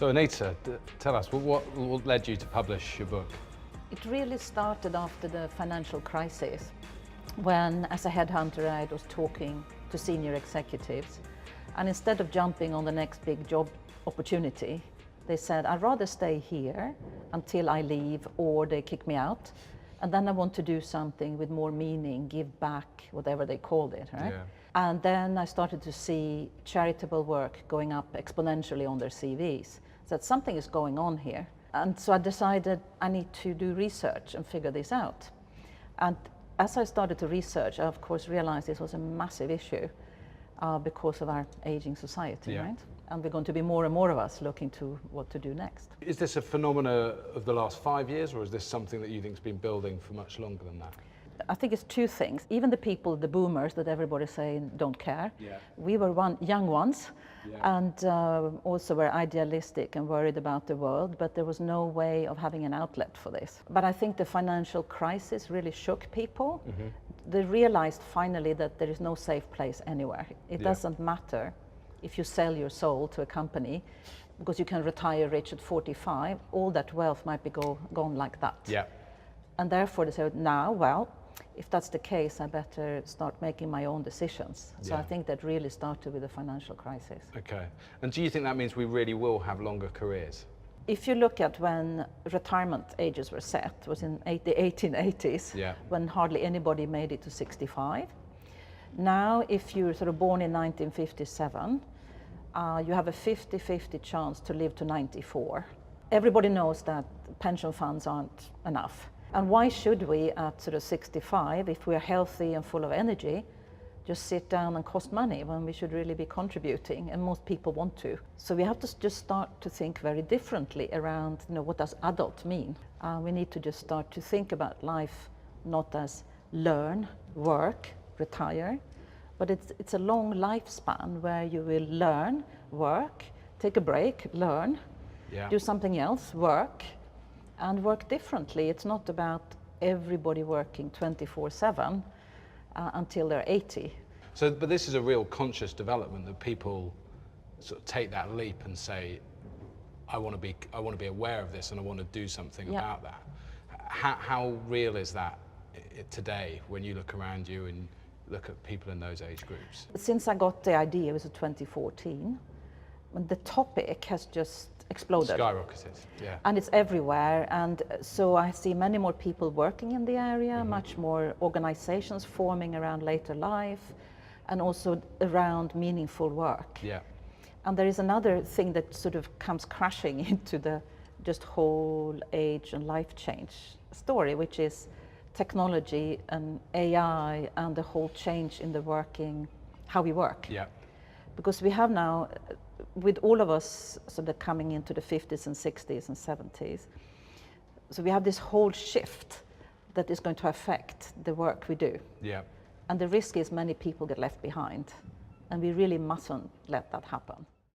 So Anita, tell us, what led you to publish your book? It really started after the financial crisis, when as a headhunter I was talking to senior executives, and instead of jumping on the next big job opportunity, they said, I'd rather stay here until I leave or they kick me out, and then I want to do something with more meaning, give back, whatever they called it, right? Yeah. And then I started to see charitable work going up exponentially on their CVs. So that something is going on here. And so I decided I need to do research and figure this out. And as I started to research, I of course realized this was a massive issue because of our aging society, Yeah. right? And we're going to be more and more of us looking to what to do next. Is this a phenomena of the last 5 years, or is this something that you think has been building for much longer than that? I think it's two things. Even the people, the boomers that everybody's saying don't care. Yeah. We were young ones, Yeah. and also were idealistic and worried about the world, but there was no way of having an outlet for this. But I think the financial crisis really shook people. Mm-hmm. They realized finally that there is no safe place anywhere. It Yeah. doesn't matter if you sell your soul to a company, because you can retire rich at 45, all that wealth might be gone like that. Yeah. And therefore they said, now, well, if that's the case, I better start making my own decisions. So Yeah. I think that really started with the financial crisis. Okay. And do you think that means we really will have longer careers? If you look at when retirement ages were set, it was in the 1880s, Yeah. when hardly anybody made it to 65. Now, if you're sort of born in 1957, you have a 50-50 chance to live to 94. Everybody knows that pension funds aren't enough. And why should we at sort of 65, if we're healthy and full of energy, just sit down and cost money when we should really be contributing, and most people want to. So we have to just start to think very differently around, what does adult mean? We need to just start to think about life not as learn, work, retire, but it's a long lifespan where you will learn, work, take a break, learn, Yeah. do something else, work, and work differently. It's not about everybody working 24/7 until they're 80. So, but this is a real conscious development that people sort of take that leap and say, I want to be aware of this and I want to do something Yeah. about that. How real is that today when you look around you and look at people in those age groups? Since I got the idea, it was 2014, when the topic has just exploded. Skyrocketed, yeah. And it's everywhere, and so I see many more people working in the area, Mm-hmm. much more organizations forming around later life, and also around meaningful work. Yeah. And there is another thing that sort of comes crashing into the just whole age and life change story, which is technology and AI and the whole change in the working, how we work. Yeah. Because we have now, with all of us sort of coming into the 50s and 60s and 70s, so we have this whole shift that is going to affect the work we do. Yeah. And the risk is many people get left behind, and we really mustn't let that happen.